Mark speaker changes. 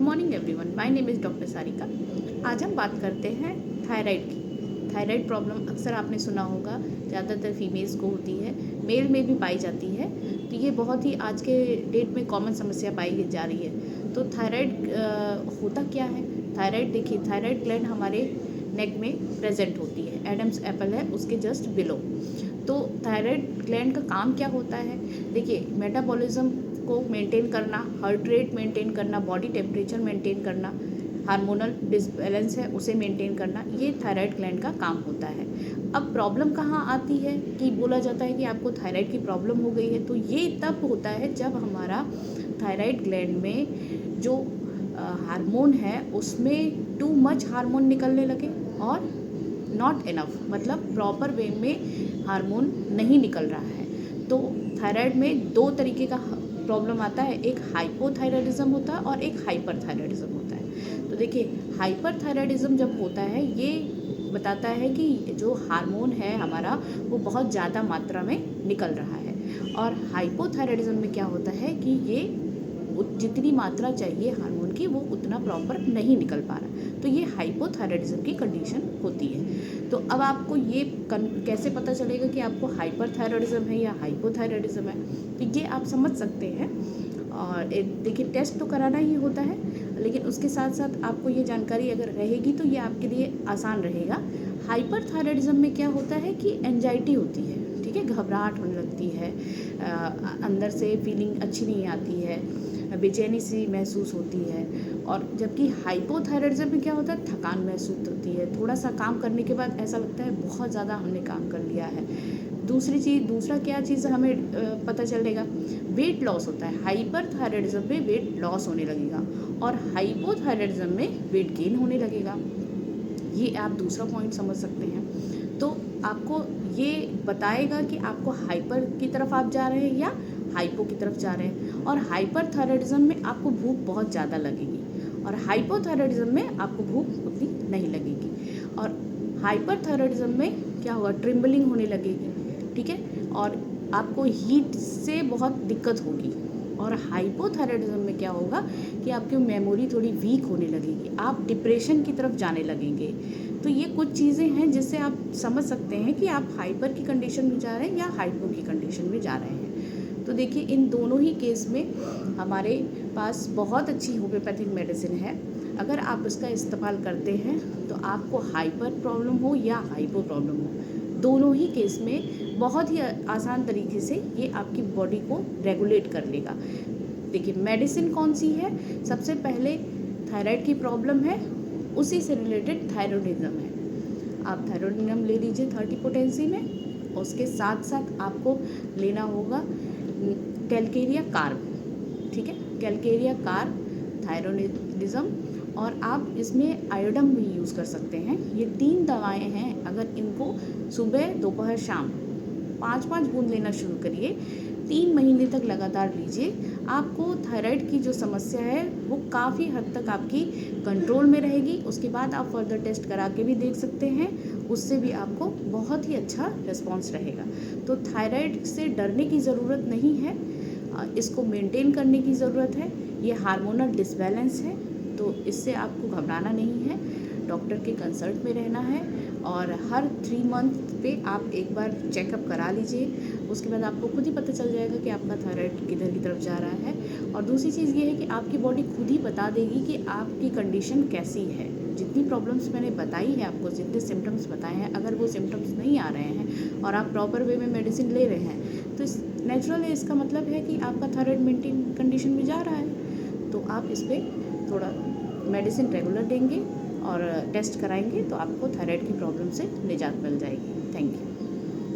Speaker 1: Morning everyone, my name is doctor Sarika. आज हम बात करते हैं थायराइड की। थायराइड प्रॉब्लम अक्सर आपने सुना होगा, ज़्यादातर फीमेल्स को होती है, मेल में भी पाई जाती है। तो ये बहुत ही आज के डेट में कॉमन समस्या पाई जा रही है। तो थायराइड होता क्या है? थायराइड देखिए, थायराइड ग्लैंड हमारे नेक में प्रेजेंट होती है। एडम्स एप्पल है उसके जस्ट बिलो। तो थायराइड ग्लैंड का काम क्या होता है? देखिए, मेटाबॉलिज्म को मेंटेन करना, हार्ट रेट मेंटेन करना, बॉडी टेम्परेचर मेंटेन करना, हार्मोनल डिसबैलेंस है उसे मेंटेन करना, ये थायराइड ग्लैंड का काम होता है। अब प्रॉब्लम कहाँ आती है कि बोला जाता है कि आपको थायराइड की प्रॉब्लम हो गई है। तो ये तब होता है जब हमारा थायराइड ग्लैंड में जो हार्मोन है उसमें टू मच हार्मोन निकलने लगे और नॉट इनफ, मतलब प्रॉपर वे में हार्मोन नहीं निकल रहा है। तो थायराइड में दो तरीके का प्रॉब्लम आता है, एक हाइपोथायराइडिज्म होता है और एक हाइपरथायराइडिज्म होता है। तो देखिए, हाइपरथायराइडिज्म जब होता है ये बताता है कि जो हार्मोन है हमारा वो बहुत ज़्यादा मात्रा में निकल रहा है। और हाइपोथायराइडिज्म में क्या होता है कि ये जितनी मात्रा चाहिए हार्मोन की वो उतना प्रॉपर नहीं निकल पा रहा। तो ये हाइपोथायराइडिज्म की कंडीशन होती है। तो अब आपको ये कैसे पता चलेगा कि आपको हाइपरथायराइडिज्म है या हाइपोथायराइडिज्म है? तो ये आप समझ सकते हैं। और देखिए, टेस्ट तो कराना ही होता है, लेकिन उसके साथ साथ आपको ये जानकारी अगर रहेगी तो ये आपके लिए आसान रहेगा। हाइपरथायराइडिज्म में क्या होता है कि एंजाइटी होती है, ठीक है, घबराहट होने लगती है, अंदर से फीलिंग अच्छी नहीं आती है, बेचैनी सी महसूस होती है। और जबकि हाइपोथायराइडिज्म में क्या होता है, थकान महसूस होती है, थोड़ा सा काम करने के बाद ऐसा लगता है बहुत ज़्यादा हमने काम कर लिया है। दूसरा क्या चीज़ हमें पता चलेगा, वेट लॉस होता है। हाइपरथायराइडिज्म में वेट लॉस होने लगेगा और हाइपोथायराइडिज्म में वेट गेन होने लगेगा। ये आप दूसरा पॉइंट समझ सकते हैं। तो आपको ये बताएगा कि आपको हाइपर की तरफ आप जा रहे हैं या हाइपो की तरफ जा रहे हैं। और हाइपरथायराइडिज्म में आपको भूख बहुत ज़्यादा लगेगी और हाइपोथायराइडिज्म में आपको भूख उतनी नहीं लगेगी। और हाइपरथायराइडिज्म में क्या होगा, ट्रिम्बलिंग होने लगेगी, ठीक है, और आपको हीट से बहुत दिक्कत होगी। और हाइपोथायराइडिज्म में क्या होगा कि आपकी मेमोरी थोड़ी वीक होने लगेगी, आप डिप्रेशन की तरफ जाने लगेंगे। तो ये कुछ चीज़ें हैं जिससे आप समझ सकते हैं कि आप हाइपर की कंडीशन में जा रहे हैं या हाइपो की कंडीशन में जा रहे हैं। तो देखिए, इन दोनों ही केस में हमारे पास बहुत अच्छी होम्योपैथिक मेडिसिन है। अगर आप इसका इस्तेमाल करते हैं तो आपको हाइपर प्रॉब्लम हो या हाइपो प्रॉब्लम हो, दोनों ही केस में बहुत ही आसान तरीके से ये आपकी बॉडी को रेगुलेट कर लेगा। देखिए, मेडिसिन कौन सी है? सबसे पहले थायराइड की प्रॉब्लम है, उसी से रिलेटेड थायरोइडिज्म है। आप थायरोइडिज्म ले लीजिए 30 पोटेंसी में। उसके साथ साथ आपको लेना होगा कैलकेरिया कार्ब, ठीक है, कैलकेरिया कार्ब, थायरोइडिज्म, और आप इसमें आयोडम भी यूज़ कर सकते हैं। ये 3 दवाएं हैं। अगर इनको सुबह दोपहर शाम 5-5 बूंद लेना शुरू करिए, 3 महीने तक लगातार लीजिए, आपको थायराइड की जो समस्या है वो काफ़ी हद तक आपकी कंट्रोल में रहेगी। उसके बाद आप फर्दर टेस्ट करा के भी देख सकते हैं, उससे भी आपको बहुत ही अच्छा रिस्पॉन्स रहेगा। तो थायराइड से डरने की ज़रूरत नहीं है, इसको मेंटेन करने की ज़रूरत है। ये हार्मोनल डिसबैलेंस है, तो इससे आपको घबराना नहीं है, डॉक्टर के कंसल्ट में रहना है। और हर 3 मंथ पे आप एक बार चेकअप करा लीजिए। उसके बाद आपको खुद ही पता चल जाएगा कि आपका थायराइड किधर की तरफ जा रहा है। और दूसरी चीज़ ये है कि आपकी बॉडी खुद ही बता देगी कि आपकी कंडीशन कैसी है। जितनी प्रॉब्लम्स मैंने बताई है आपको, जितने सिम्टम्स बताए हैं, अगर वो सिम्टम्स नहीं आ रहे हैं और आप प्रॉपर वे में मेडिसिन ले रहे हैं तो नेचुरल है, इसका मतलब है कि आपका थायराइड मेंटेन कंडीशन में जा रहा है। तो आप इस पर थोड़ा मेडिसिन रेगुलर देंगे और टेस्ट कराएंगे तो आपको थायराइड की प्रॉब्लम से निजात मिल जाएगी। Thank you.